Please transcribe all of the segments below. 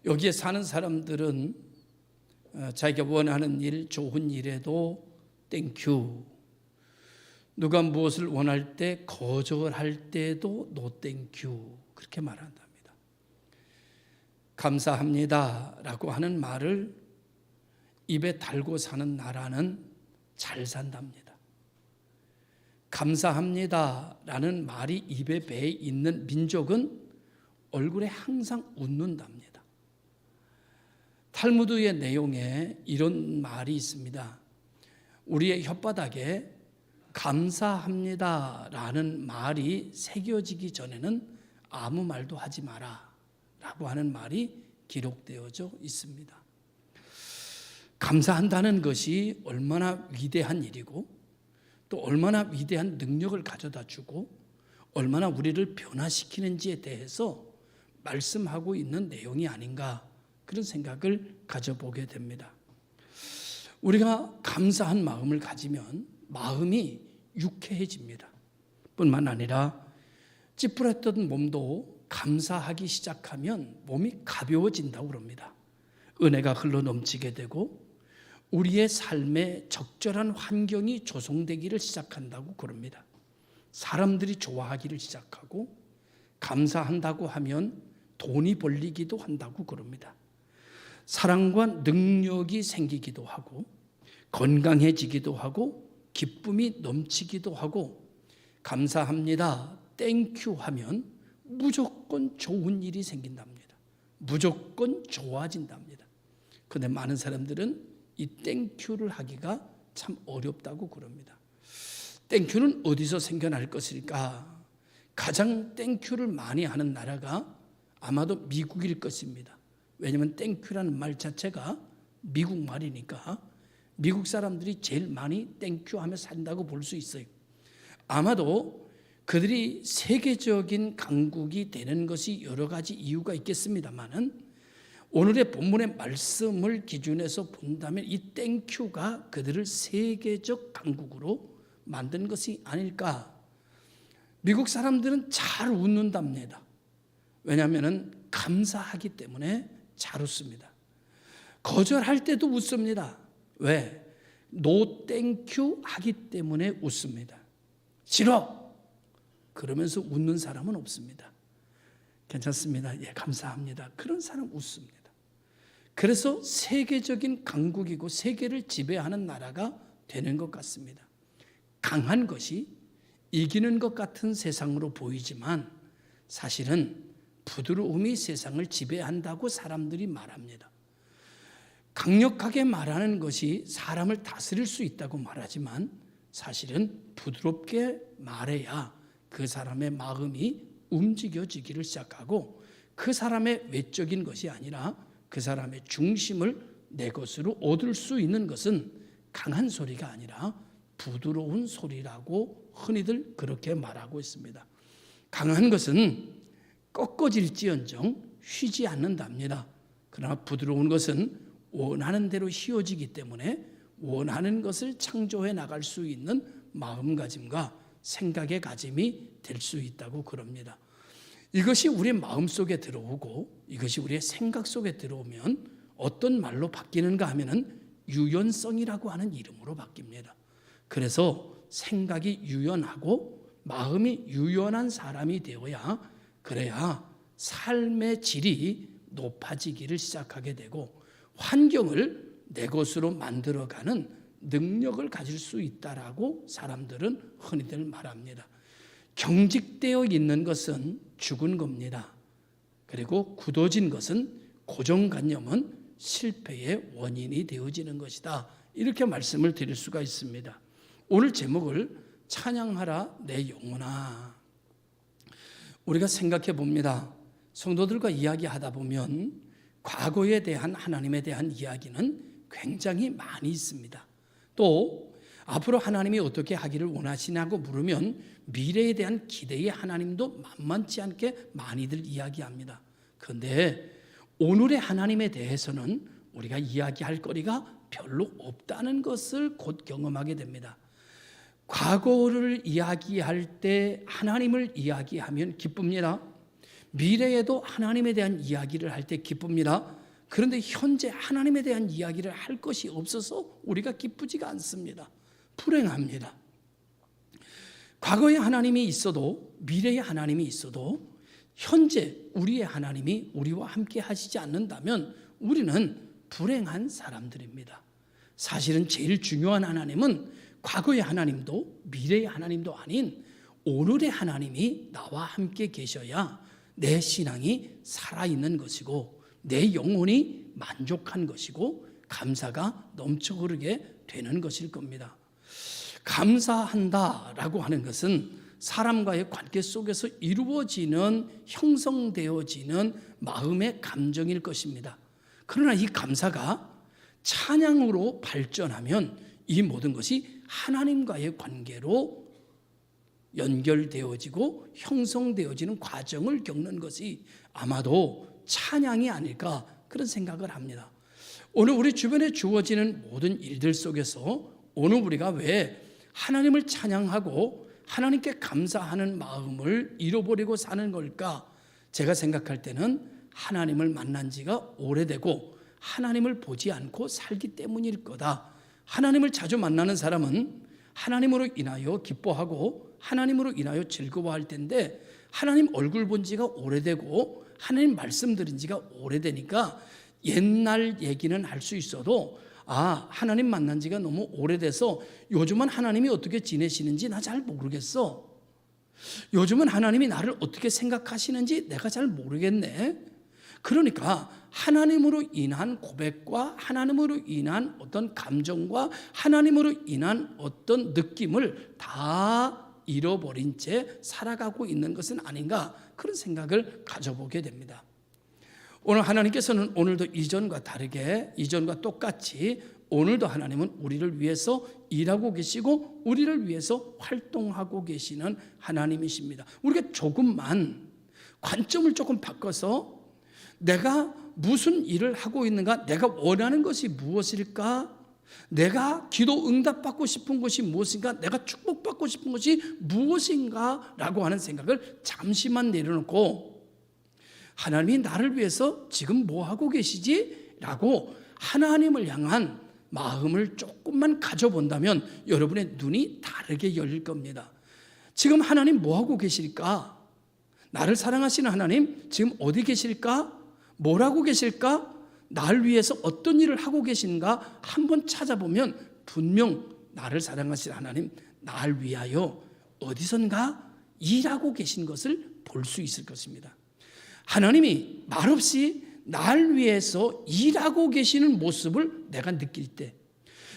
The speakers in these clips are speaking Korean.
여기에 사는 사람들은 자기가 원하는 일, 좋은 일에도 땡큐, 누가 무엇을 원할 때 거절할 때도 노 땡큐, 그렇게 말한답니다. 감사합니다 라고 하는 말을 입에 달고 사는 나라는 잘 산답니다. 감사합니다 라는 말이 입에 배에 있는 민족은 얼굴에 항상 웃는답니다. 탈무드의 내용에 이런 말이 있습니다. 우리의 혓바닥에 감사합니다 라는 말이 새겨지기 전에는 아무 말도 하지 마라 라고 하는 말이 기록되어져 있습니다. 감사한다는 것이 얼마나 위대한 일이고 또 얼마나 위대한 능력을 가져다 주고 얼마나 우리를 변화시키는지에 대해서 말씀하고 있는 내용이 아닌가, 그런 생각을 가져보게 됩니다. 우리가 감사한 마음을 가지면 마음이 유쾌해집니다. 뿐만 아니라 찌푸렸던 몸도 감사하기 시작하면 몸이 가벼워진다고 그럽니다. 은혜가 흘러 넘치게 되고 우리의 삶에 적절한 환경이 조성되기를 시작한다고 그럽니다. 사람들이 좋아하기를 시작하고 감사한다고 하면 돈이 벌리기도 한다고 그럽니다. 사랑과 능력이 생기기도 하고 건강해지기도 하고 기쁨이 넘치기도 하고 감사합니다, 땡큐 하면 무조건 좋은 일이 생긴답니다. 무조건 좋아진답니다. 그런데 많은 사람들은 이 땡큐를 하기가 참 어렵다고 그럽니다. 땡큐는 어디서 생겨날 것일까? 가장 땡큐를 많이 하는 나라가 아마도 미국일 것입니다. 왜냐하면 땡큐라는 말 자체가 미국 말이니까 미국 사람들이 제일 많이 땡큐 하며 산다고 볼 수 있어요. 아마도 그들이 세계적인 강국이 되는 것이 여러 가지 이유가 있겠습니다만은 오늘의 본문의 말씀을 기준해서 본다면 이 땡큐가 그들을 세계적 강국으로 만든 것이 아닐까. 미국 사람들은 잘 웃는답니다. 왜냐하면 감사하기 때문에 잘 웃습니다. 거절할 때도 웃습니다. 왜? 노 땡큐 하기 때문에 웃습니다. 싫어! 그러면서 웃는 사람은 없습니다. 괜찮습니다. 예, 감사합니다. 그런 사람 웃습니다. 그래서 세계적인 강국이고 세계를 지배하는 나라가 되는 것 같습니다. 강한 것이 이기는 것 같은 세상으로 보이지만 사실은 부드러움이 세상을 지배한다고 사람들이 말합니다. 강력하게 말하는 것이 사람을 다스릴 수 있다고 말하지만 사실은 부드럽게 말해야 그 사람의 마음이 움직여지기를 시작하고 그 사람의 외적인 것이 아니라 그 사람의 중심을 내 것으로 얻을 수 있는 것은 강한 소리가 아니라 부드러운 소리라고 흔히들 그렇게 말하고 있습니다. 강한 것은 꺾어질지언정 휘지 않는답니다. 그러나 부드러운 것은 원하는 대로 휘어지기 때문에 원하는 것을 창조해 나갈 수 있는 마음가짐과 생각의 가짐이 될 수 있다고 그럽니다. 이것이 우리의 마음속에 들어오고 이것이 우리의 생각 속에 들어오면 어떤 말로 바뀌는가 하면은 유연성이라고 하는 이름으로 바뀝니다. 그래서 생각이 유연하고 마음이 유연한 사람이 되어야 그래야 삶의 질이 높아지기를 시작하게 되고 환경을 내 것으로 만들어가는 능력을 가질 수 있다라고 사람들은 흔히들 말합니다. 경직되어 있는 것은 죽은 겁니다. 그리고 굳어진 것은 고정관념은 실패의 원인이 되어지는 것이다. 이렇게 말씀을 드릴 수가 있습니다. 오늘 제목을 찬양하라 내 영혼아. 우리가 생각해 봅니다. 성도들과 이야기하다 보면 과거에 대한 하나님에 대한 이야기는 굉장히 많이 있습니다. 또 앞으로 하나님이 어떻게 하기를 원하시냐고 물으면 미래에 대한 기대의 하나님도 만만치 않게 많이들 이야기합니다. 그런데 오늘의 하나님에 대해서는 우리가 이야기할 거리가 별로 없다는 것을 곧 경험하게 됩니다. 과거를 이야기할 때 하나님을 이야기하면 기쁩니다. 미래에도 하나님에 대한 이야기를 할 때 기쁩니다. 그런데 현재 하나님에 대한 이야기를 할 것이 없어서 우리가 기쁘지가 않습니다. 불행합니다. 과거의 하나님이 있어도, 미래의 하나님이 있어도 현재 우리의 하나님이 우리와 함께 하시지 않는다면 우리는 불행한 사람들입니다. 사실은 제일 중요한 하나님은 과거의 하나님도 미래의 하나님도 아닌 오늘의 하나님이 나와 함께 계셔야 내 신앙이 살아있는 것이고 내 영혼이 만족한 것이고 감사가 넘쳐 흐르게 되는 것일 겁니다. 감사한다라고 하는 것은 사람과의 관계 속에서 이루어지는, 형성되어지는 마음의 감정일 것입니다. 그러나 이 감사가 찬양으로 발전하면 이 모든 것이 하나님과의 관계로 연결되어지고 형성되어지는 과정을 겪는 것이 아마도 찬양이 아닐까 그런 생각을 합니다. 오늘 우리 주변에 주어지는 모든 일들 속에서 오늘 우리가 왜 하나님을 찬양하고 하나님께 감사하는 마음을 잃어버리고 사는 걸까? 제가 생각할 때는 하나님을 만난 지가 오래되고 하나님을 보지 않고 살기 때문일 거다. 하나님을 자주 만나는 사람은 하나님으로 인하여 기뻐하고 하나님으로 인하여 즐거워할 텐데 하나님 얼굴 본 지가 오래되고 하나님 말씀 들은 지가 오래되니까 옛날 얘기는 할 수 있어도 하나님 만난 지가 너무 오래돼서 요즘은 하나님이 어떻게 지내시는지 나 잘 모르겠어. 요즘은 하나님이 나를 어떻게 생각하시는지 내가 잘 모르겠네. 그러니까 하나님으로 인한 고백과 하나님으로 인한 어떤 감정과 하나님으로 인한 어떤 느낌을 다 잃어버린 채 살아가고 있는 것은 아닌가 그런 생각을 가져보게 됩니다. 오늘 하나님께서는 오늘도 이전과 다르게 이전과 똑같이 오늘도 하나님은 우리를 위해서 일하고 계시고 우리를 위해서 활동하고 계시는 하나님이십니다. 우리가 조금만 관점을 조금 바꿔서 내가 무슨 일을 하고 있는가, 내가 원하는 것이 무엇일까, 내가 기도 응답받고 싶은 것이 무엇인가, 내가 축복받고 싶은 것이 무엇인가 라고 하는 생각을 잠시만 내려놓고 하나님이 나를 위해서 지금 뭐 하고 계시지? 라고 하나님을 향한 마음을 조금만 가져본다면 여러분의 눈이 다르게 열릴 겁니다. 지금 하나님 뭐 하고 계실까? 나를 사랑하시는 하나님 지금 어디 계실까? 뭘 하고 계실까? 나를 위해서 어떤 일을 하고 계신가? 한번 찾아보면 분명 나를 사랑하시는 하나님 나를 위하여 어디선가 일하고 계신 것을 볼 수 있을 것입니다. 하나님이 말없이 날 위해서 일하고 계시는 모습을 내가 느낄 때,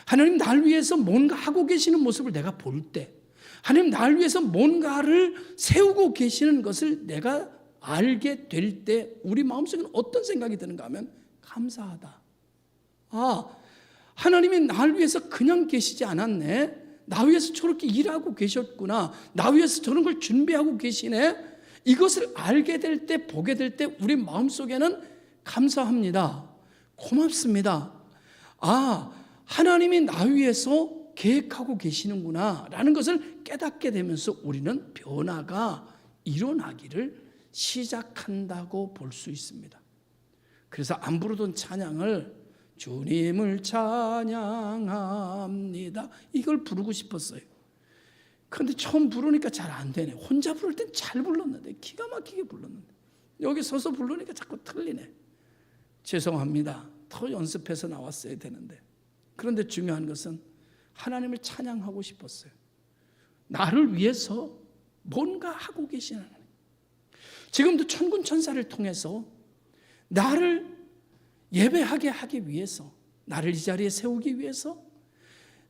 하나님 날 위해서 뭔가 하고 계시는 모습을 내가 볼 때, 하나님 날 위해서 뭔가를 세우고 계시는 것을 내가 알게 될 때 우리 마음속에는 어떤 생각이 드는가 하면 감사하다. 하나님이 날 위해서 그냥 계시지 않았네. 나 위해서 저렇게 일하고 계셨구나. 나 위해서 저런 걸 준비하고 계시네. 이것을 알게 될 때, 보게 될 때 우리 마음속에는 감사합니다. 고맙습니다. 하나님이 나 위해서 계획하고 계시는구나 라는 것을 깨닫게 되면서 우리는 변화가 일어나기를 시작한다고 볼 수 있습니다. 그래서 안 부르던 찬양을 주님을 찬양합니다 이걸 부르고 싶었어요. 그런데 처음 부르니까 잘 안 되네. 혼자 부를 땐 잘 불렀는데, 기가 막히게 불렀는데 여기 서서 부르니까 자꾸 틀리네. 죄송합니다. 더 연습해서 나왔어야 되는데. 그런데 중요한 것은 하나님을 찬양하고 싶었어요. 나를 위해서 뭔가 하고 계시는 하나님. 지금도 천군 천사를 통해서 나를 예배하게 하기 위해서, 나를 이 자리에 세우기 위해서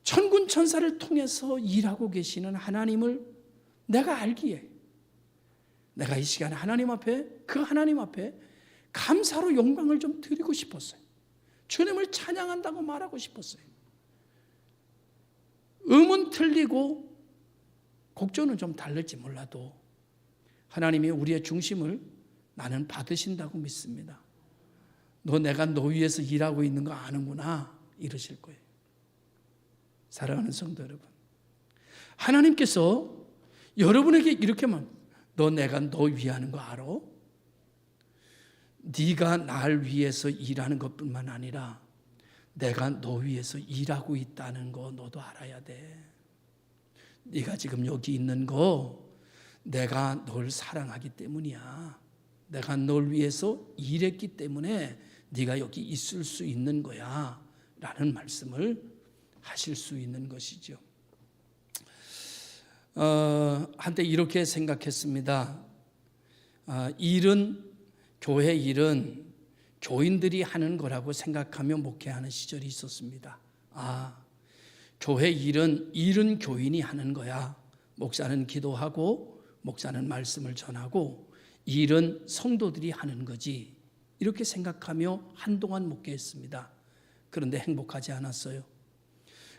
천군 천사를 통해서 일하고 계시는 하나님을 내가 알기에 내가 이 시간에 하나님 앞에, 그 하나님 앞에 감사로 영광을 좀 드리고 싶었어요. 주님을 찬양한다고 말하고 싶었어요. 음은 틀리고 곡조는 좀 다를지 몰라도 하나님이 우리의 중심을 나는 받으신다고 믿습니다. 내가 너 위해서 일하고 있는 거 아는구나 이러실 거예요. 사랑하는 성도 여러분, 하나님께서 여러분에게 이렇게 내가 너 위하는 거 알아? 네가 날 위해서 일하는 것뿐만 아니라 내가 너 위해서 일하고 있다는 거 너도 알아야 돼. 네가 지금 여기 있는 거 내가 널 사랑하기 때문이야. 내가 널 위해서 일했기 때문에 네가 여기 있을 수 있는 거야 라는 말씀을 하실 수 있는 것이죠. 한때 이렇게 생각했습니다. 교회 일은 교인들이 하는 거라고 생각하며 목회하는 시절이 있었습니다. 교회 일은 교인이 하는 거야. 목사는 기도하고 목사는 말씀을 전하고 일은 성도들이 하는 거지. 이렇게 생각하며 한동안 목회했습니다. 그런데 행복하지 않았어요.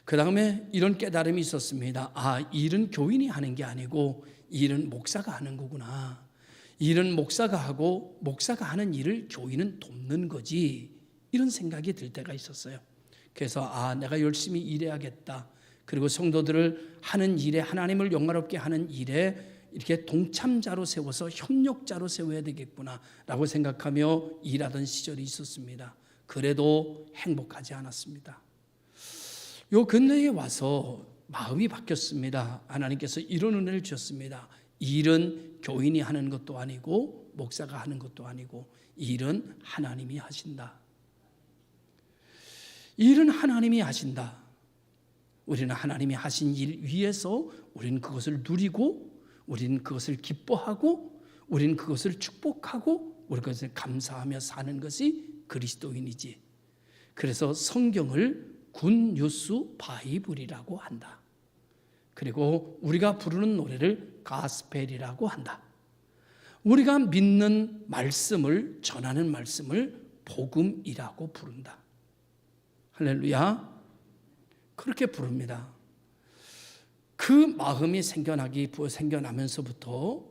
그 다음에 이런 깨달음이 있었습니다. 일은 교인이 하는 게 아니고 일은 목사가 하는 거구나. 일은 목사가 하고 목사가 하는 일을 교인은 돕는 거지. 이런 생각이 들 때가 있었어요. 그래서 내가 열심히 일해야겠다. 그리고 성도들을 하는 일에, 하나님을 영광롭게 하는 일에 이렇게 동참자로 세워서 협력자로 세워야 되겠구나 라고 생각하며 일하던 시절이 있었습니다. 그래도 행복하지 않았습니다. 요 근래에 와서 마음이 바뀌었습니다. 하나님께서 이런 은혜를 주셨습니다. 일은 교인이 하는 것도 아니고 목사가 하는 것도 아니고 일은 하나님이 하신다. 일은 하나님이 하신다. 우리는 하나님이 하신 일 위에서 우리는 그것을 누리고 우리는 그것을 기뻐하고 우리는 그것을 축복하고 우리 그것을 감사하며 사는 것이 그리스도인이지. 그래서 성경을 굿뉴스 바이블이라고 한다. 그리고 우리가 부르는 노래를 가스펠이라고 한다. 우리가 믿는 말씀을 전하는 말씀을 복음이라고 부른다. 할렐루야. 그렇게 부릅니다. 그 마음이 생겨나면서부터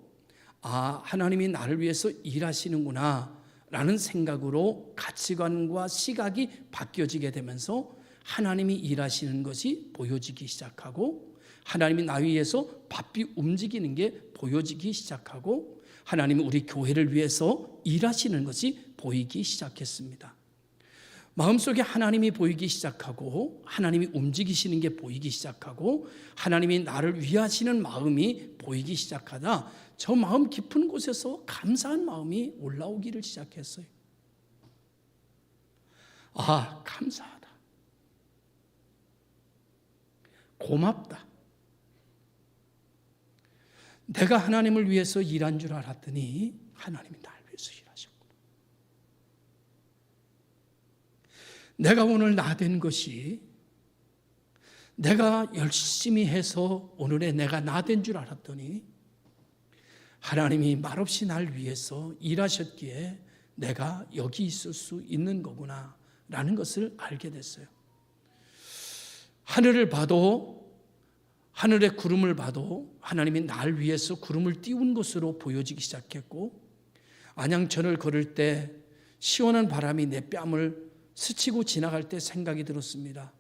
하나님이 나를 위해서 일하시는구나 라는 생각으로 가치관과 시각이 바뀌어지게 되면서 하나님이 일하시는 것이 보여지기 시작하고 하나님이 나 위해서 바삐 움직이는 게 보여지기 시작하고 하나님이 우리 교회를 위해서 일하시는 것이 보이기 시작했습니다. 마음속에 하나님이 보이기 시작하고 하나님이 움직이시는 게 보이기 시작하고 하나님이 나를 위하시는 마음이 보이기 시작하다 저 마음 깊은 곳에서 감사한 마음이 올라오기를 시작했어요. 감사하다. 고맙다. 내가 하나님을 위해서 일한 줄 알았더니 하나님이 나를 위해서 일하셨구나. 내가 오늘 나 된 것이 내가 열심히 해서 오늘의 내가 나 된 줄 알았더니 하나님이 말없이 날 위해서 일하셨기에 내가 여기 있을 수 있는 거구나 라는 것을 알게 됐어요. 하늘을 봐도 하늘의 구름을 봐도 하나님이 날 위해서 구름을 띄운 것으로 보여지기 시작했고 안양천을 걸을 때 시원한 바람이 내 뺨을 스치고 지나갈 때 생각이 들었습니다.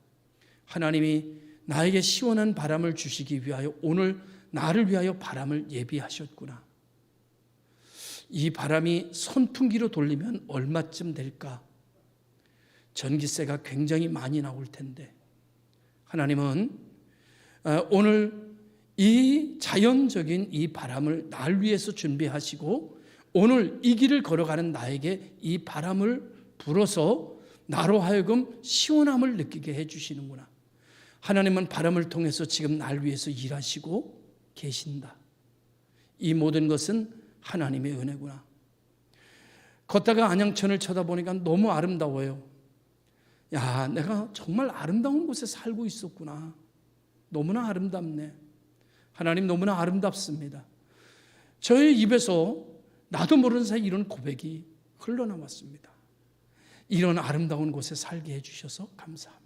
하나님이 나에게 시원한 바람을 주시기 위하여 오늘 나를 위하여 바람을 예비하셨구나. 이 바람이 선풍기로 돌리면 얼마쯤 될까? 전기세가 굉장히 많이 나올 텐데 하나님은 오늘 이 자연적인 이 바람을 날 위해서 준비하시고 오늘 이 길을 걸어가는 나에게 이 바람을 불어서 나로 하여금 시원함을 느끼게 해주시는구나. 하나님은 바람을 통해서 지금 날 위해서 일하시고 계신다. 이 모든 것은 하나님의 은혜구나. 걷다가 안양천을 쳐다보니까 너무 아름다워요. 내가 정말 아름다운 곳에 살고 있었구나. 너무나 아름답네. 하나님 너무나 아름답습니다. 저의 입에서 나도 모르는 사이 이런 고백이 흘러나왔습니다. 이런 아름다운 곳에 살게 해주셔서 감사합니다.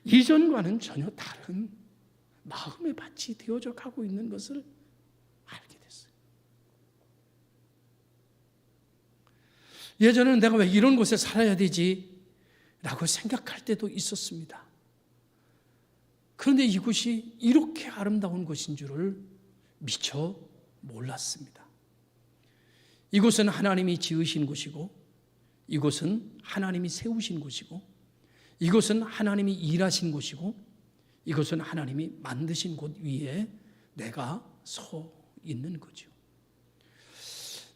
이전과는 전혀 다른 마음의 밭이 되어져 가고 있는 것을 알게 됐어요. 예전에는 내가 왜 이런 곳에 살아야 되지? 라고 생각할 때도 있었습니다. 그런데 이곳이 이렇게 아름다운 곳인 줄을 미처 몰랐습니다. 이곳은 하나님이 지으신 곳이고, 이곳은 하나님이 세우신 곳이고, 이곳은 하나님이 일하신 곳이고, 이곳은 하나님이 만드신 곳 위에 내가 서 있는 거죠.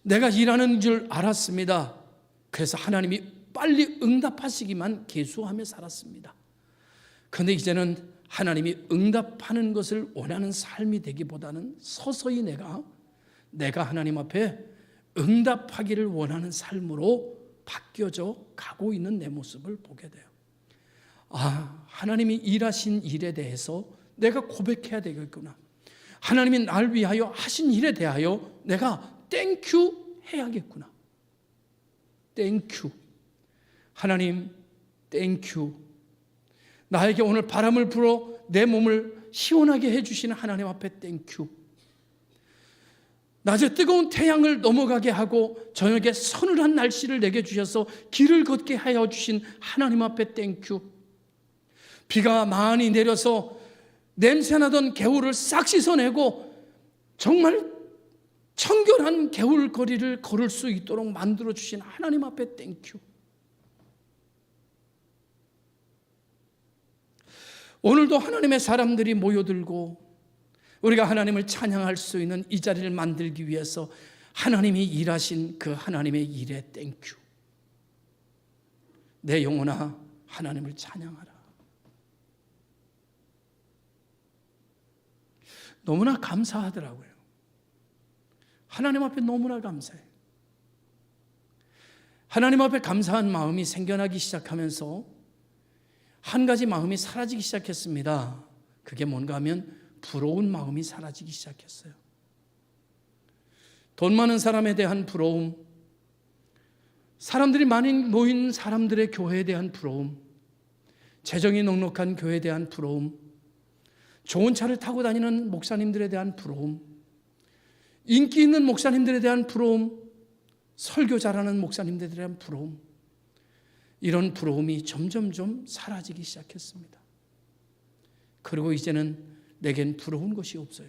내가 일하는 줄 알았습니다. 그래서 하나님이 빨리 응답하시기만 계수하며 살았습니다. 그런데 이제는 하나님이 응답하는 것을 원하는 삶이 되기보다는 서서히 내가 하나님 앞에 응답하기를 원하는 삶으로 바뀌어져 가고 있는 내 모습을 보게 돼요. 하나님이 일하신 일에 대해서 내가 고백해야 되겠구나. 하나님이 날 위하여 하신 일에 대하여 내가 땡큐 해야겠구나. 땡큐. 하나님 땡큐. 나에게 오늘 바람을 불어 내 몸을 시원하게 해주시는 하나님 앞에 땡큐. 낮에 뜨거운 태양을 넘어가게 하고 저녁에 서늘한 날씨를 내게 주셔서 길을 걷게 하여 주신 하나님 앞에 땡큐. 비가 많이 내려서 냄새나던 개울을 싹 씻어내고 정말 청결한 개울거리를 걸을 수 있도록 만들어주신 하나님 앞에 땡큐. 오늘도 하나님의 사람들이 모여들고 우리가 하나님을 찬양할 수 있는 이 자리를 만들기 위해서 하나님이 일하신 그 하나님의 일에 땡큐. 내 영혼아 하나님을 찬양하라. 너무나 감사하더라고요. 하나님 앞에 너무나 감사해요. 하나님 앞에 감사한 마음이 생겨나기 시작하면서 한 가지 마음이 사라지기 시작했습니다. 그게 뭔가 하면 부러운 마음이 사라지기 시작했어요. 돈 많은 사람에 대한 부러움, 사람들이 많이 모인 사람들의 교회에 대한 부러움, 재정이 넉넉한 교회에 대한 부러움, 좋은 차를 타고 다니는 목사님들에 대한 부러움, 인기 있는 목사님들에 대한 부러움, 설교 잘하는 목사님들에 대한 부러움, 이런 부러움이 점점점 사라지기 시작했습니다. 그리고 이제는 내겐 부러운 것이 없어요.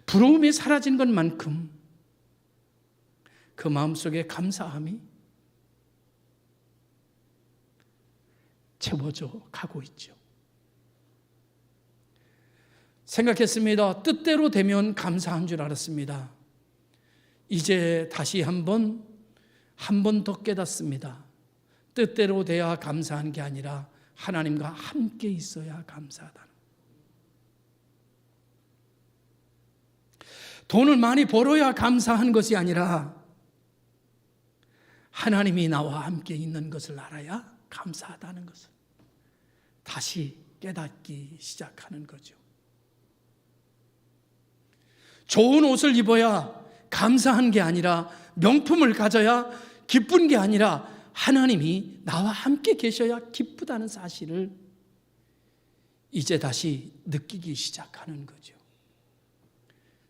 부러움이 사라진 것만큼 그 마음속에 감사함이 채워져 가고 있죠. 생각했습니다. 뜻대로 되면 감사한 줄 알았습니다. 이제 다시 한 번 더 깨닫습니다. 뜻대로 돼야 감사한 게 아니라 하나님과 함께 있어야 감사하다는. 돈을 많이 벌어야 감사한 것이 아니라 하나님이 나와 함께 있는 것을 알아야 감사하다는 것을 다시 깨닫기 시작하는 거죠. 좋은 옷을 입어야 감사한 게 아니라, 명품을 가져야 기쁜 게 아니라 하나님이 나와 함께 계셔야 기쁘다는 사실을 이제 다시 느끼기 시작하는 거죠.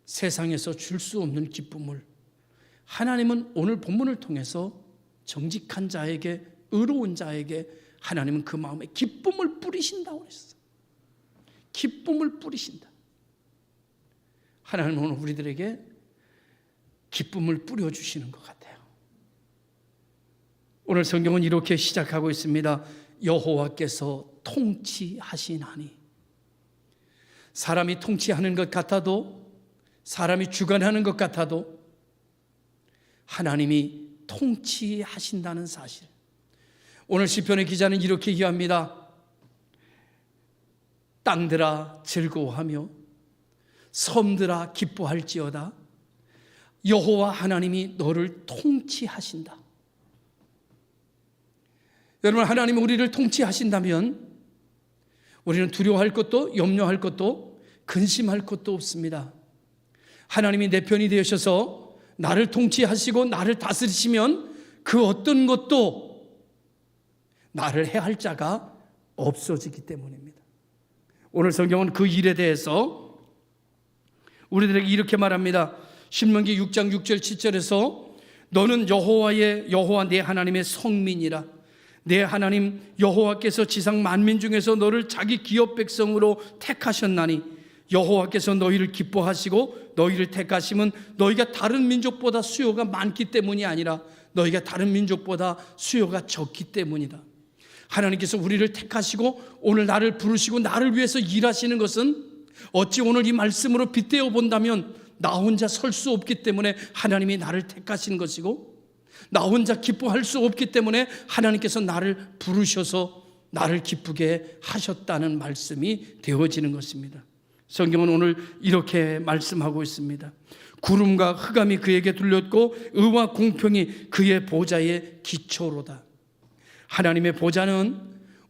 세상에서 줄 수 없는 기쁨을 하나님은 오늘 본문을 통해서 정직한 자에게, 의로운 자에게 하나님은 그 마음에 기쁨을 뿌리신다고 그랬어요. 기쁨을 뿌리신다. 하나님은 오늘 우리들에게 기쁨을 뿌려주시는 것 같아요. 오늘 성경은 이렇게 시작하고 있습니다. 여호와께서 통치하시나니. 사람이 통치하는 것 같아도, 사람이 주관하는 것 같아도 하나님이 통치하신다는 사실. 오늘 시편의 기자는 이렇게 얘기합니다. 땅들아 즐거워하며 섬들아 기뻐할지어다. 여호와 하나님이 너를 통치하신다. 여러분, 하나님이 우리를 통치하신다면 우리는 두려워할 것도 염려할 것도 근심할 것도 없습니다. 하나님이 내 편이 되셔서 나를 통치하시고 나를 다스리시면 그 어떤 것도 나를 해할 자가 없어지기 때문입니다. 오늘 성경은 그 일에 대해서 우리들에게 이렇게 말합니다. 신명기 6장 6절 7절에서 너는 여호와 내 하나님의 성민이라. 내 하나님 여호와께서 지상 만민 중에서 너를 자기 기업 백성으로 택하셨나니 여호와께서 너희를 기뻐하시고 너희를 택하심은 너희가 다른 민족보다 수요가 많기 때문이 아니라 너희가 다른 민족보다 수요가 적기 때문이다. 하나님께서 우리를 택하시고 오늘 나를 부르시고 나를 위해서 일하시는 것은 어찌 오늘 이 말씀으로 빗대어 본다면 나 혼자 설 수 없기 때문에 하나님이 나를 택하신 것이고, 나 혼자 기뻐할 수 없기 때문에 하나님께서 나를 부르셔서 나를 기쁘게 하셨다는 말씀이 되어지는 것입니다. 성경은 오늘 이렇게 말씀하고 있습니다. 구름과 흑암이 그에게 들렸고 의와 공평이 그의 보좌의 기초로다. 하나님의 보좌는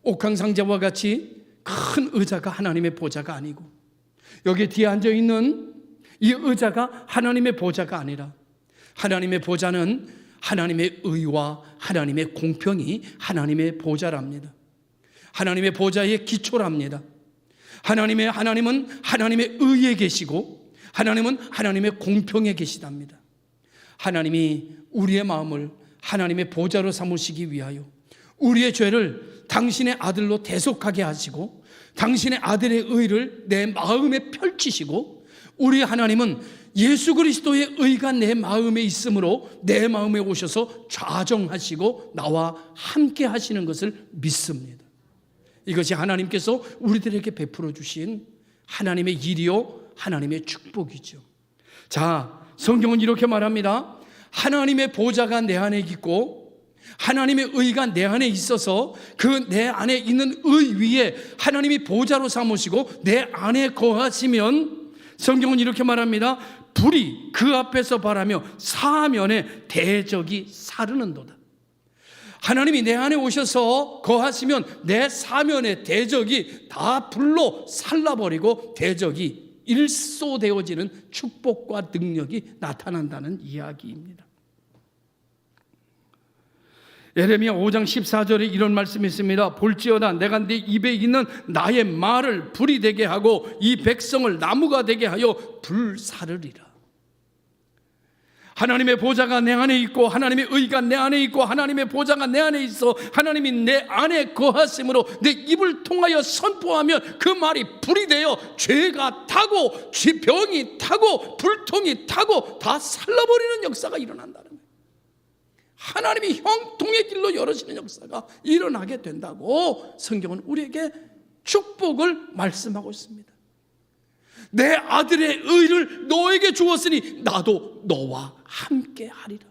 옥황상제와 같이 큰 의자가 하나님의 보좌가 아니고, 여기 뒤에 앉아있는 이 의자가 하나님의 보좌가 아니라, 하나님의 보좌는 하나님의 의와 하나님의 공평이 하나님의 보좌랍니다. 하나님의 보좌의 기초랍니다. 하나님은 하나님의 의에 계시고 하나님은 하나님의 공평에 계시답니다. 하나님이 우리의 마음을 하나님의 보좌로 삼으시기 위하여 우리의 죄를 당신의 아들로 대속하게 하시고 당신의 아들의 의를 내 마음에 펼치시고, 우리 하나님은 예수 그리스도의 의가 내 마음에 있으므로 내 마음에 오셔서 좌정하시고 나와 함께 하시는 것을 믿습니다. 이것이 하나님께서 우리들에게 베풀어 주신 하나님의 일이요 하나님의 축복이죠. 자, 성경은 이렇게 말합니다. 하나님의 보좌가 내 안에 있고 하나님의 의가 내 안에 있어서 그 내 안에 있는 의 위에 하나님이 보좌로 삼으시고 내 안에 거하시면, 성경은 이렇게 말합니다. 불이 그 앞에서 발하며 사면에 대적이 사르는도다. 하나님이 내 안에 오셔서 거하시면 내 사면의 대적이 다 불로 살라버리고 대적이 일소되어지는 축복과 능력이 나타난다는 이야기입니다. 예레미야 5장 14절에 이런 말씀이 있습니다. 볼지어다 내가 네 입에 있는 나의 말을 불이 되게 하고 이 백성을 나무가 되게 하여 불사르리라. 하나님의 보좌가 내 안에 있고 하나님의 의가 내 안에 있고 하나님의 보좌가 내 안에 있어 하나님이 내 안에 거하심으로 내 입을 통하여 선포하면 그 말이 불이 되어 죄가 타고 병이 타고 불통이 타고 다 살라버리는 역사가 일어난다는 거예요. 하나님이 형통의 길로 열어지는 역사가 일어나게 된다고 성경은 우리에게 축복을 말씀하고 있습니다. 내 아들의 의를 너에게 주었으니 나도 너와 함께 하리라.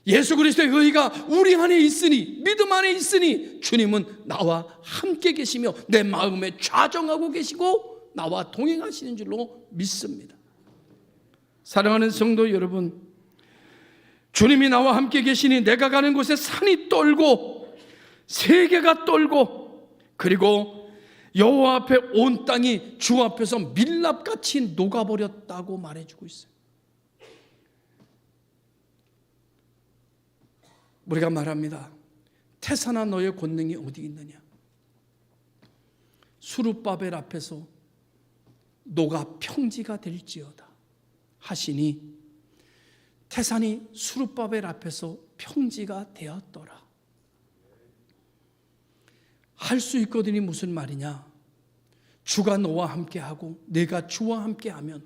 예수 그리스도의 의가 우리 안에 있으니, 믿음 안에 있으니 주님은 나와 함께 계시며 내 마음에 좌정하고 계시고 나와 동행하시는 줄로 믿습니다. 사랑하는 성도 여러분, 주님이 나와 함께 계시니 내가 가는 곳에 산이 떨고 세계가 떨고, 그리고 여호와 앞에 온 땅이 주 앞에서 밀랍같이 녹아버렸다고 말해주고 있어요. 우리가 말합니다. 태산아 너의 권능이 어디 있느냐? 수룹바벨 앞에서 녹아 평지가 될지어다 하시니 태산이 수룹바벨 앞에서 평지가 되었더라. 할 수 있거든이 무슨 말이냐? 주가 너와 함께하고 내가 주와 함께하면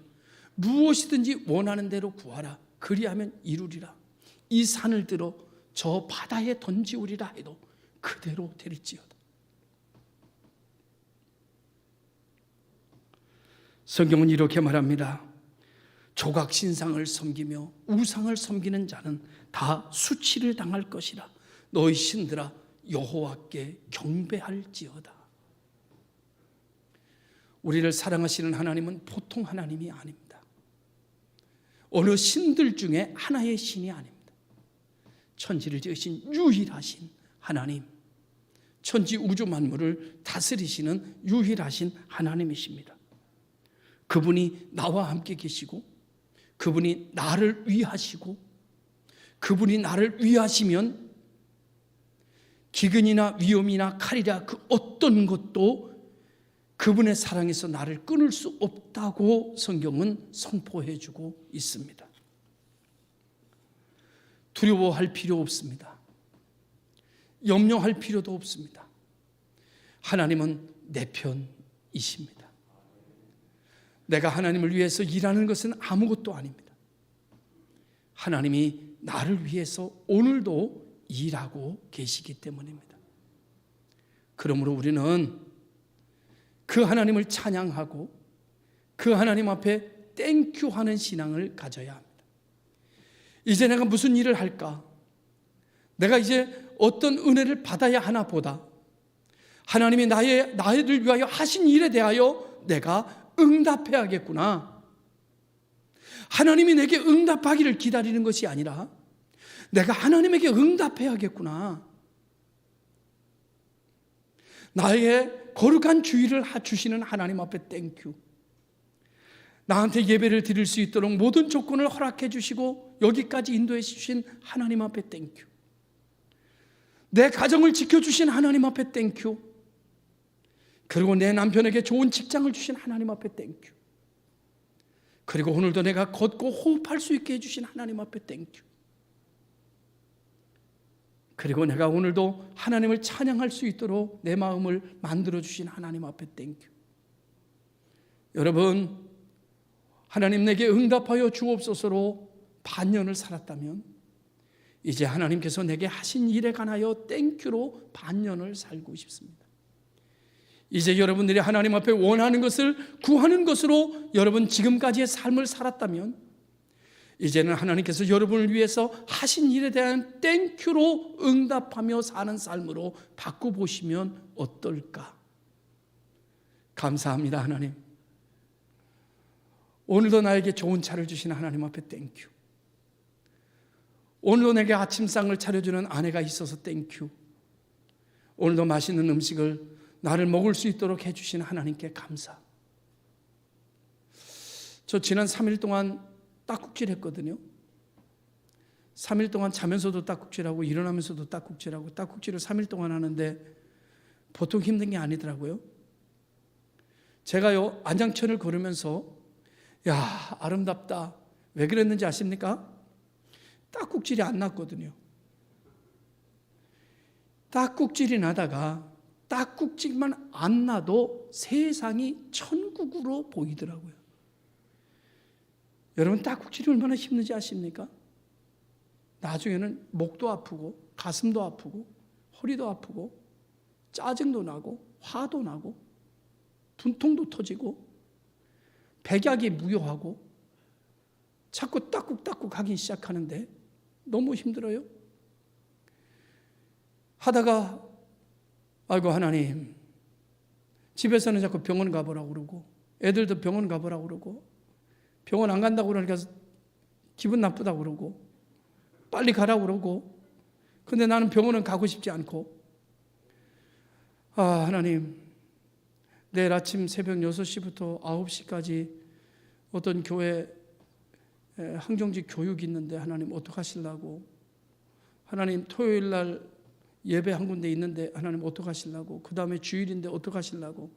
무엇이든지 원하는 대로 구하라. 그리하면 이루리라. 이 산을 들어 저 바다에 던지우리라 해도 그대로 될지어다. 성경은 이렇게 말합니다. 조각신상을 섬기며 우상을 섬기는 자는 다 수치를 당할 것이라. 너희 신들아 여호와께 경배할지어다. 우리를 사랑하시는 하나님은 보통 하나님이 아닙니다. 어느 신들 중에 하나의 신이 아닙니다. 천지를 지으신 유일하신 하나님, 천지 우주 만물을 다스리시는 유일하신 하나님이십니다. 그분이 나와 함께 계시고 그분이 나를 위하시고 그분이 나를 위하시면 기근이나 위험이나 칼이라 그 어떤 것도 그분의 사랑에서 나를 끊을 수 없다고 성경은 선포해 주고 있습니다. 두려워할 필요 없습니다. 염려할 필요도 없습니다. 하나님은 내 편이십니다. 내가 하나님을 위해서 일하는 것은 아무것도 아닙니다. 하나님이 나를 위해서 오늘도 일하고 계시기 때문입니다. 그러므로 우리는 그 하나님을 찬양하고 그 하나님 앞에 땡큐 하는 신앙을 가져야 합니다. 이제 내가 무슨 일을 할까? 내가 이제 어떤 은혜를 받아야 하나 보다 하나님이 나를 위하여 하신 일에 대하여 내가 응답해야겠구나. 하나님이 내게 응답하기를 기다리는 것이 아니라 내가 하나님에게 응답해야겠구나. 나의 거룩한 주의를 주시는 하나님 앞에 땡큐. 나한테 예배를 드릴 수 있도록 모든 조건을 허락해 주시고 여기까지 인도해 주신 하나님 앞에 땡큐. 내 가정을 지켜주신 하나님 앞에 땡큐. 그리고 내 남편에게 좋은 직장을 주신 하나님 앞에 땡큐. 그리고 오늘도 내가 걷고 호흡할 수 있게 해주신 하나님 앞에 땡큐. 그리고 내가 오늘도 하나님을 찬양할 수 있도록 내 마음을 만들어주신 하나님 앞에 땡큐. 여러분, 하나님 내게 응답하여 주옵소서로 반년을 살았다면 이제 하나님께서 내게 하신 일에 관하여 땡큐로 반년을 살고 싶습니다. 이제 여러분들이 하나님 앞에 원하는 것을 구하는 것으로 여러분 지금까지의 삶을 살았다면 이제는 하나님께서 여러분을 위해서 하신 일에 대한 땡큐로 응답하며 사는 삶으로 바꿔보시면 어떨까? 감사합니다, 하나님. 오늘도 나에게 좋은 차를 주신 하나님 앞에 땡큐. 오늘도 내게 아침상을 차려주는 아내가 있어서 땡큐. 오늘도 맛있는 음식을 나를 먹을 수 있도록 해주신 하나님께 감사. 저 지난 3일 동안 딱국질 했거든요. 3일 동안 자면서도 딱국질하고 일어나면서도 딱국질하고 딱국질을 3일 동안 하는데 보통 힘든 게 아니더라고요. 제가요 안장천을 걸으면서 야 아름답다. 왜 그랬는지 아십니까? 딱국질이 안 났거든요. 딱국질이 나다가 딱국질만 안 나도 세상이 천국으로 보이더라고요. 여러분 딱국질이 얼마나 힘든지 아십니까? 나중에는 목도 아프고 가슴도 아프고 허리도 아프고 짜증도 나고 화도 나고 분통도 터지고 백약이 무효하고 자꾸 딱국딱국 하기 시작하는데 너무 힘들어요. 하다가 아이고 하나님, 집에서는 자꾸 병원 가보라고 그러고 애들도 병원 가보라고 그러고 병원 안 간다고 그러니까 기분 나쁘다고 그러고 빨리 가라고 그러고 근데 나는 병원은 가고 싶지 않고 아 하나님, 내일 아침 새벽 6시부터 9시까지 어떤 교회 항정직 교육이 있는데 하나님 어떡하시려고, 하나님 토요일 날 예배 한 군데 있는데 하나님 어떡하시려고, 그 다음에 주일인데 어떡하시려고,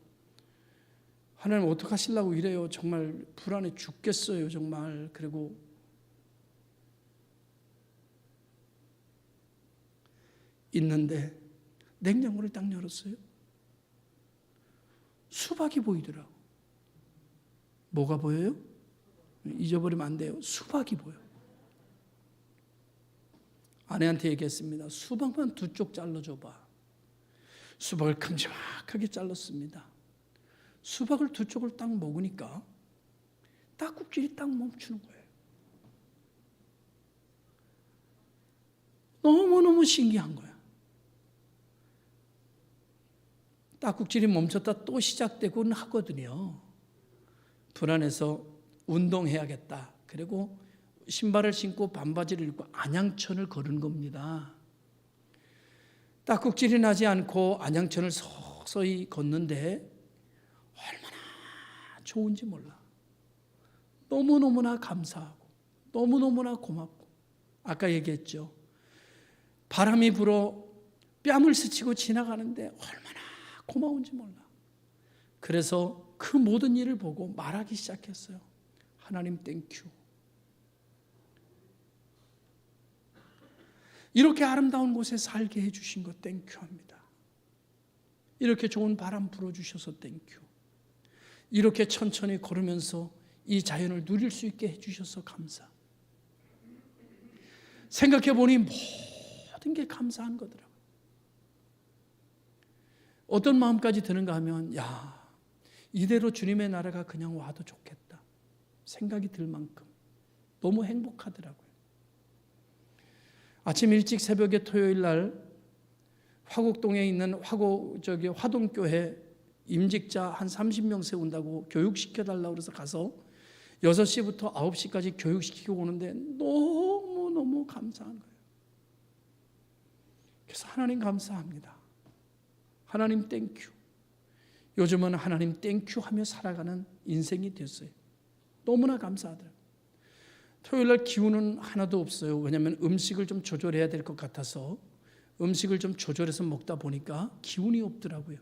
하나님 어떡하시려고 이래요. 정말 불안해 죽겠어요 정말. 그리고 있는데 냉장고를 딱 열었어요. 수박이 보이더라고. 뭐가 보여요? 잊어버리면 안 돼요. 수박이 보여. 아내한테 얘기했습니다. 수박만 2쪽 잘라줘봐. 수박을 큼지막하게 잘랐습니다. 수박을 2쪽을 딱 먹으니까 딱국질이 딱 멈추는 거예요. 너무너무 신기한 거야. 딱국질이 멈췄다 또 시작되곤 하거든요. 불안해서 운동해야겠다. 그리고 신발을 신고 반바지를 입고 안양천을 걸은 겁니다. 딱국질이 나지 않고 안양천을 서서히 걷는데 얼마나 좋은지 몰라. 너무너무나 감사하고 너무너무나 고맙고 아까 얘기했죠. 바람이 불어 뺨을 스치고 지나가는데 얼마나 고마운지 몰라. 그래서 그 모든 일을 보고 말하기 시작했어요. 하나님 땡큐. 이렇게 아름다운 곳에 살게 해주신 것 땡큐합니다. 이렇게 좋은 바람 불어주셔서 땡큐. 이렇게 천천히 걸으면서 이 자연을 누릴 수 있게 해주셔서 감사. 생각해 보니 모든 게 감사한 거더라고요. 어떤 마음까지 드는가 하면 이대로 주님의 나라가 그냥 와도 좋겠다 생각이 들 만큼 너무 행복하더라고요. 아침 일찍 새벽에 토요일 날 화곡동에 있는 화동교회 임직자 한 30명 세운다고 교육시켜달라고 그래서 가서 6시부터 9시까지 교육시키고 오는데 너무너무 감사한 거예요. 그래서 하나님 감사합니다. 하나님 땡큐. 요즘은 하나님 땡큐 하며 살아가는 인생이 됐어요. 너무나 감사하더라고요. 토요일날 기운은 하나도 없어요. 왜냐하면 음식을 좀 조절해야 될 것 같아서 음식을 좀 조절해서 먹다 보니까 기운이 없더라고요.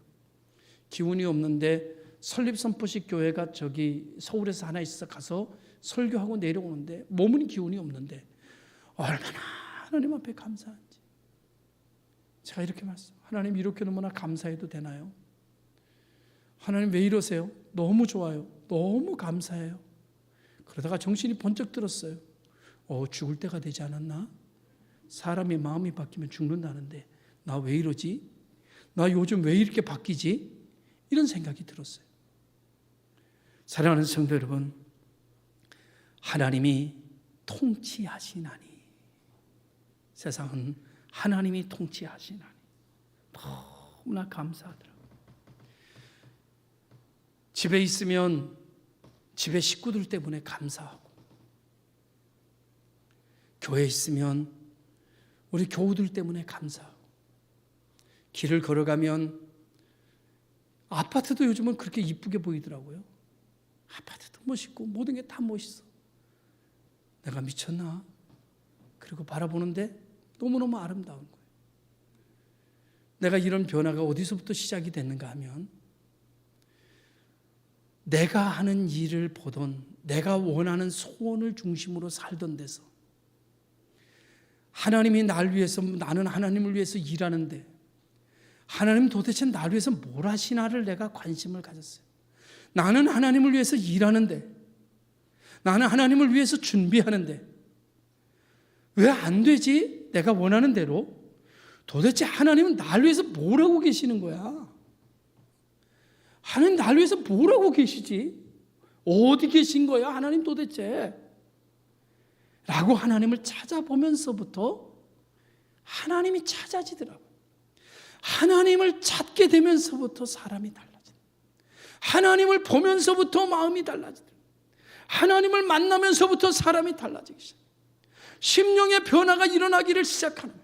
기운이 없는데 설립선포식 교회가 저기 서울에서 하나 있어서 가서 설교하고 내려오는데 몸은 기운이 없는데 얼마나 하나님 앞에 감사한지. 제가 이렇게 말씀, 하나님 이렇게 너무나 감사해도 되나요? 하나님 왜 이러세요? 너무 좋아요. 너무 감사해요. 그러다가 정신이 번쩍 들었어요. 죽을 때가 되지 않았나? 사람의 마음이 바뀌면 죽는다는데 나 왜 이러지? 나 요즘 왜 이렇게 바뀌지? 이런 생각이 들었어요. 사랑하는 성도 여러분, 하나님이 통치하시나니, 세상은 하나님이 통치하시나니 너무나 감사하더라고요. 집에 있으면 집에 식구들 때문에 감사하고, 교회에 있으면 우리 교우들 때문에 감사하고, 길을 걸어가면 아파트도 요즘은 그렇게 이쁘게 보이더라고요. 아파트도 멋있고 모든 게 다 멋있어. 내가 미쳤나? 그리고 바라보는데 너무너무 아름다운 거예요. 내가 이런 변화가 어디서부터 시작이 됐는가 하면 내가 하는 일을 보던, 내가 원하는 소원을 중심으로 살던 데서 하나님이 날 위해서, 나는 하나님을 위해서 일하는데 하나님 도대체 나를 위해서 뭘 하시나를 내가 관심을 가졌어요. 나는 하나님을 위해서 일하는데, 나는 하나님을 위해서 준비하는데 왜 안 되지? 내가 원하는 대로. 도대체 하나님은 나를 위해서 뭘 하고 계시는 거야? 하나님 나를 위해서 뭘 하고 계시지? 어디 계신 거야 하나님 도대체? 라고 하나님을 찾아보면서부터 하나님이 찾아지더라고요. 하나님을 찾게 되면서부터 사람이 달라지더라고요. 하나님을 보면서부터 마음이 달라지더라고요. 하나님을 만나면서부터 사람이 달라지기 시작해요. 심령의 변화가 일어나기를 시작하는 거예요.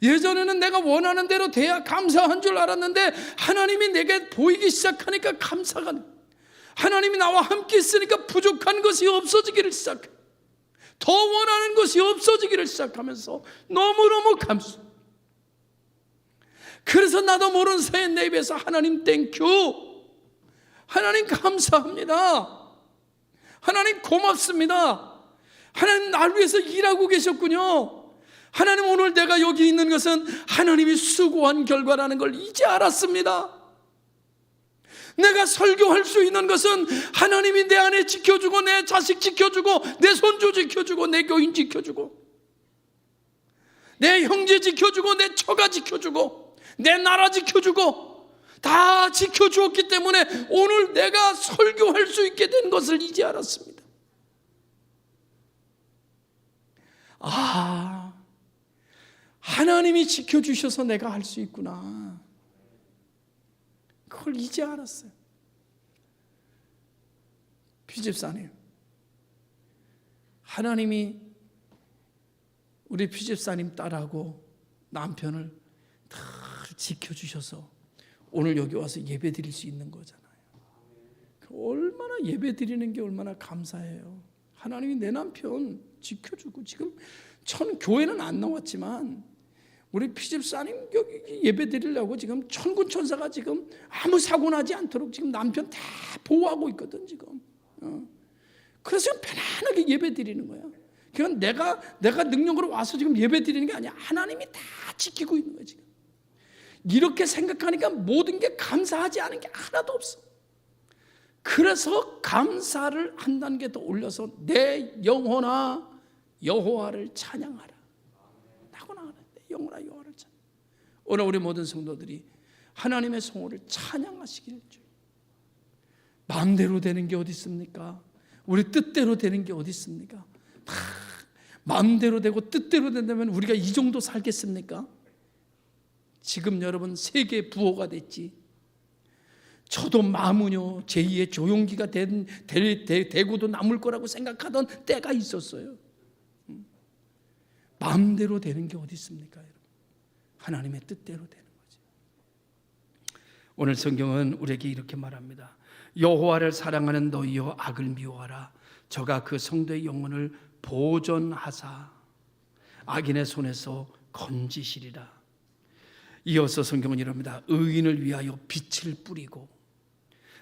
예전에는 내가 원하는 대로 돼야 감사한 줄 알았는데 하나님이 내게 보이기 시작하니까 감사가 나요. 하나님이 나와 함께 있으니까 부족한 것이 없어지기를 시작해요. 더 원하는 것이 없어지기를 시작하면서 너무너무 감사. 그래서 나도 모르는 사이에 내 입에서 하나님 땡큐, 하나님 감사합니다, 하나님 고맙습니다, 하나님 날 위해서 일하고 계셨군요, 하나님 오늘 내가 여기 있는 것은 하나님이 수고한 결과라는 걸 이제 알았습니다. 내가 설교할 수 있는 것은 하나님이 내 안에 지켜주고, 내 자식 지켜주고, 내 손주 지켜주고, 내 교인 지켜주고, 내 형제 지켜주고, 내 처가 지켜주고, 내 나라 지켜주고 다 지켜주었기 때문에 오늘 내가 설교할 수 있게 된 것을 이제 알았습니다. 하나님이 지켜주셔서 내가 할 수 있구나. 그걸 이제 알았어요. 피집사님, 하나님이 우리 피집사님 딸하고 남편을 다 지켜주셔서 오늘 여기 와서 예배 드릴 수 있는 거잖아요. 얼마나 예배 드리는 게 얼마나 감사해요. 하나님이 내 남편 지켜주고, 지금 교회는 안 나왔지만 우리 피집사님 여기 예배 드리려고 지금 천군 천사가 지금 아무 사고 나지 않도록 지금 남편 다 보호하고 있거든 지금. 그래서 편안하게 예배 드리는 거야. 그건 내가 능력으로 와서 지금 예배 드리는 게 아니야. 하나님이 다 지키고 있는 거야 지금. 이렇게 생각하니까 모든 게 감사하지 않은 게 하나도 없어. 그래서 감사를 한 단계 더 올려서 내 영혼아 여호와를 찬양하라. 나구나 내 영혼아 여호와를 찬양. 오늘 우리 모든 성도들이 하나님의 성호를 찬양하시기를 주. 마음대로 되는 게 어디 있습니까? 우리 뜻대로 되는 게 어디 있습니까? 다 마음대로 되고 뜻대로 된다면 우리가 이 정도 살겠습니까? 지금 여러분 세계 부호가 됐지. 저도 마무녀 제2의 조용기가 되고도 남을 거라고 생각하던 때가 있었어요. 마음대로 되는 게 어디 있습니까, 여러분? 하나님의 뜻대로 되는 거죠. 오늘 성경은 우리에게 이렇게 말합니다. 여호와를 사랑하는 너희여 악을 미워하라. 저가 그 성도의 영혼을 보존하사 악인의 손에서 건지시리라. 이어서 성경은 이럽니다. 의인을 위하여 빛을 뿌리고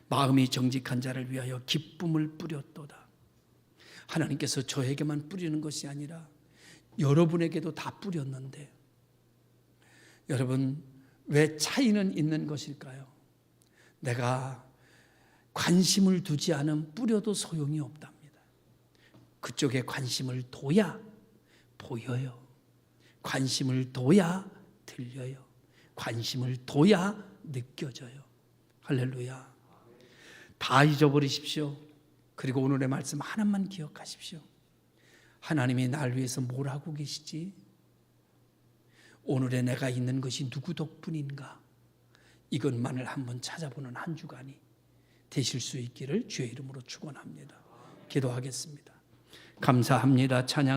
마음이 정직한 자를 위하여 기쁨을 뿌렸도다. 하나님께서 저에게만 뿌리는 것이 아니라 여러분에게도 다 뿌렸는데, 여러분 왜 차이는 있는 것일까요? 내가 관심을 두지 않으면 뿌려도 소용이 없답니다. 그쪽에 관심을 둬야 보여요. 관심을 둬야 들려요. 관심을 둬야 느껴져요. 할렐루야. 다 잊어버리십시오. 그리고 오늘의 말씀 하나만 기억하십시오. 하나님이 날 위해서 뭘 하고 계시지? 오늘의 내가 있는 것이 누구 덕분인가? 이것만을 한번 찾아보는 한 주간이 되실 수 있기를 주의 이름으로 축원합니다. 기도하겠습니다. 감사합니다. 찬양